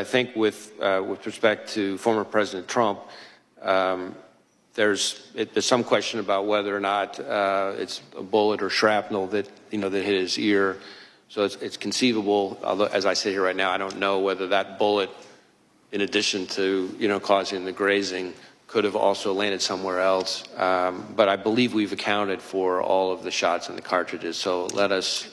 I think with respect to former President Trump, there's some question about whether or not it's a bullet or shrapnel that that hit his ear. So it's conceivable. Although, as I sit here right now, I don't know whether that bullet, in addition to causing the grazing, could have also landed somewhere else. But I believe we've accounted for all of the shots in the cartridges. So let us.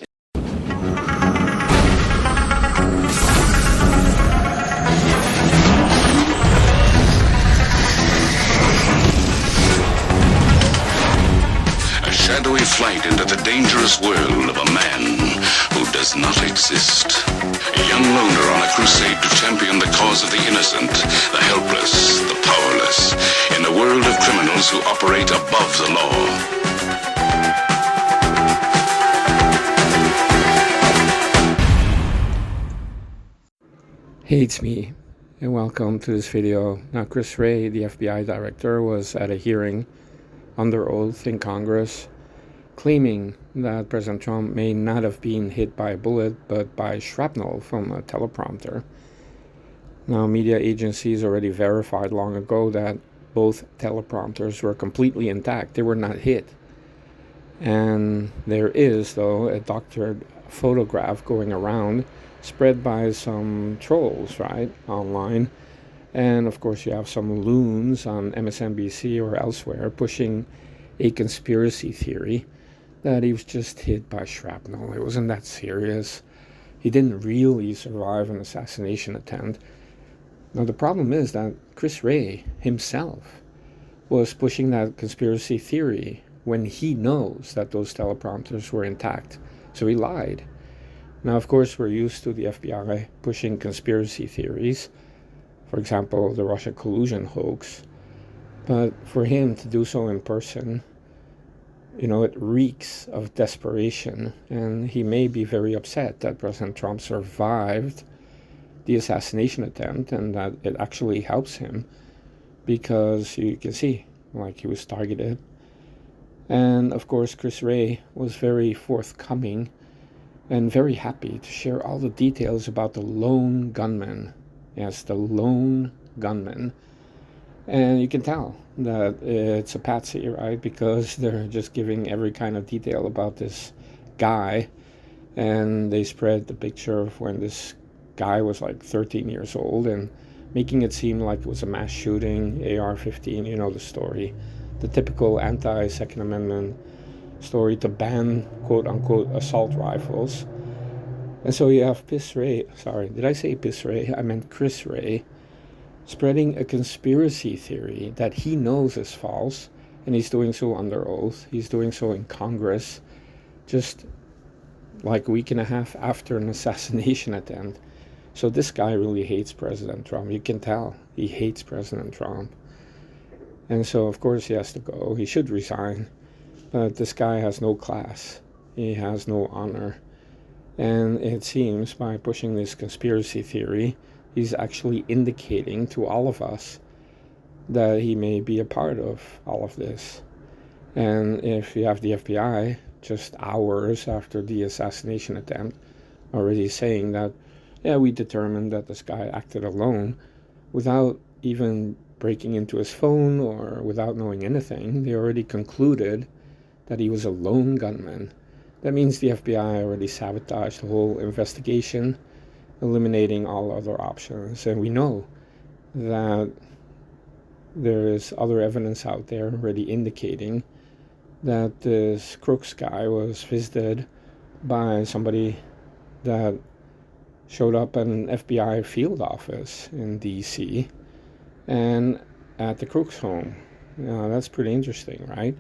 A shadowy flight into the dangerous world of a man who does not exist. A young loner on a crusade to champion the cause of the innocent, the helpless, the powerless, in a world of criminals who operate above the law. Hey, it's me, and welcome to this video. Now, Chris Wray, the FBI director, was at a hearing under oath in Congress, claiming that President Trump may not have been hit by a bullet, but by shrapnel from a teleprompter. Now, media agencies already verified long ago that both teleprompters were completely intact. They were not hit. And there is, though, a doctored photograph going around, spread by some trolls, right, online. And, of course, you have some loons on MSNBC or elsewhere pushing a conspiracy theory that he was just hit by shrapnel. It wasn't that serious. He didn't really survive an assassination attempt. Now, the problem is that Chris Wray himself was pushing that conspiracy theory when he knows that those teleprompters were intact. So he lied. Now, of course, we're used to the FBI pushing conspiracy theories. For example, the Russia collusion hoax. But for him to do so in person, it reeks of desperation. And he may be very upset that President Trump survived the assassination attempt and that it actually helps him because you can see, like, he was targeted. And, of course, Chris Wray was very forthcoming and very happy to share all the details about the lone gunman. Yes, the lone gunman. And you can tell that it's a patsy, right? Because they're just giving every kind of detail about this guy. And they spread the picture of when this guy was like 13 years old and making it seem like it was a mass shooting, AR-15, you know the story. The typical anti-Second Amendment story to ban, quote-unquote, assault rifles. And so you have Chris Wray, did I say Chris Wray? I meant Chris Wray, spreading a conspiracy theory that he knows is false, and he's doing so under oath. He's doing so in Congress, just like a week and a half after an assassination attempt. So this guy really hates President Trump. You can tell he hates President Trump. And so, of course, he has to go. He should resign. But this guy has no class. He has no honor. And it seems by pushing this conspiracy theory, he's actually indicating to all of us that he may be a part of all of this. And if you have the FBI, just hours after the assassination attempt, already saying that, yeah, we determined that this guy acted alone, without even breaking into his phone or without knowing anything, they already concluded that he was a lone gunman. That means the FBI already sabotaged the whole investigation, eliminating all other options. And we know that there is other evidence out there already indicating that this Crooks guy was visited by somebody that showed up at an FBI field office in D.C. and at the Crooks home. Now, that's pretty interesting, right?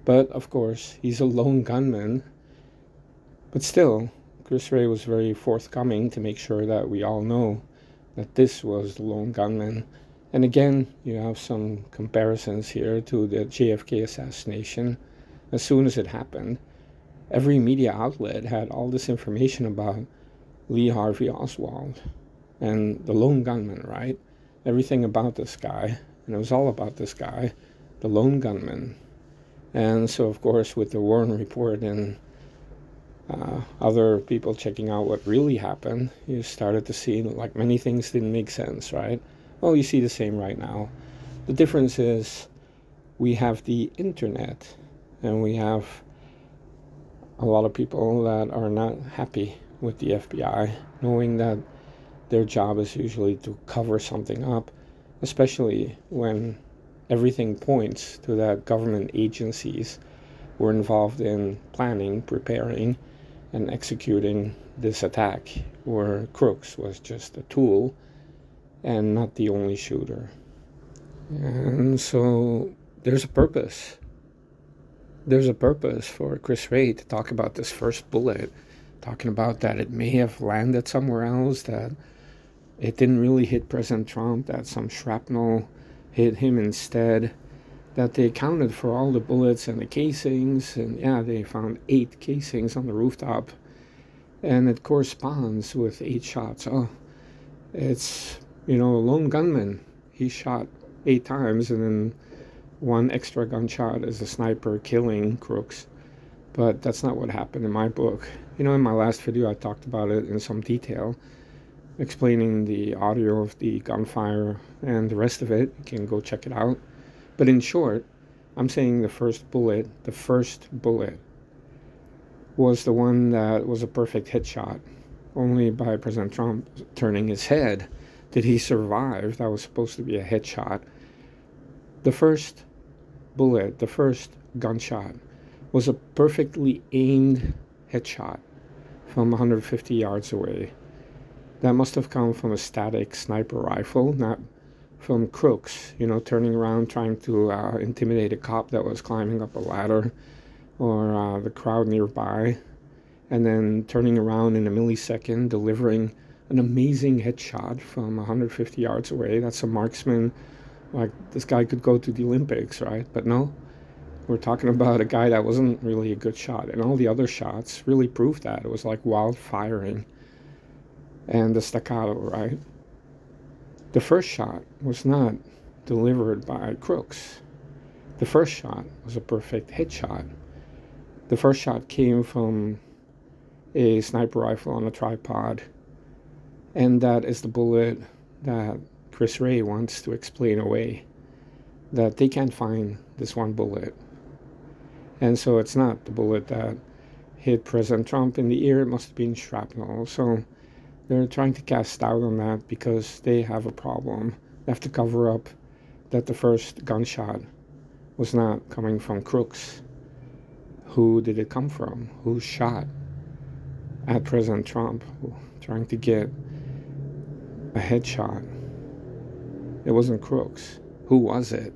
But, of course, he's a lone gunman. But still, Chris Wray was very forthcoming to make sure that we all know that this was the lone gunman. And again, you have some comparisons here to the JFK assassination. As soon as it happened, every media outlet had all this information about Lee Harvey Oswald and the lone gunman, right? Everything about this guy, and it was all about this guy, the lone gunman. And so, of course, with the Warren report in other people checking out what really happened, you started to see like many things didn't make sense, right? Well, you see the same right now. The difference is we have the internet, and we have a lot of people that are not happy with the FBI, knowing that their job is usually to cover something up, especially when everything points to that government agencies were involved in planning, preparing, and executing this attack, where Crooks was just a tool and not the only shooter. And so there's a purpose. There's a purpose for Chris Wray to talk about this first bullet, talking about that it may have landed somewhere else, that it didn't really hit President Trump, that some shrapnel hit him instead, that they accounted for all the bullets and the casings, and yeah, they found 8 casings on the rooftop, and it corresponds with 8 shots. Oh, it's, a lone gunman. He shot 8 times, and then 1 extra gunshot is a sniper killing Crooks. But that's not what happened in my book. In my last video, I talked about it in some detail, explaining the audio of the gunfire and the rest of it. You can go check it out. But in short, I'm saying the first bullet was the one that was a perfect headshot. Only by President Trump turning his head did he survive. That was supposed to be a headshot. The first bullet, the first gunshot, was a perfectly aimed headshot from 150 yards away. That must have come from a static sniper rifle, not from Crooks, turning around trying to intimidate a cop that was climbing up a ladder, or the crowd nearby, and then turning around in a millisecond, delivering an amazing headshot from 150 yards away. That's a marksman. Like, this guy could go to the Olympics, right? But no, we're talking about a guy that wasn't really a good shot. And all the other shots really proved that. It was like wild firing. And the staccato, right? The first shot was not delivered by Crooks. The first shot was a perfect headshot. The first shot came from a sniper rifle on a tripod. And that is the bullet that Chris Wray wants to explain away. That they can't find this one bullet. And so it's not the bullet that hit President Trump in the ear. It must have been shrapnel. So they're trying to cast doubt on that because they have a problem. They have to cover up that the first gunshot was not coming from Crooks. Who did it come from? Who shot at President Trump, trying to get a headshot? It wasn't Crooks. Who was it?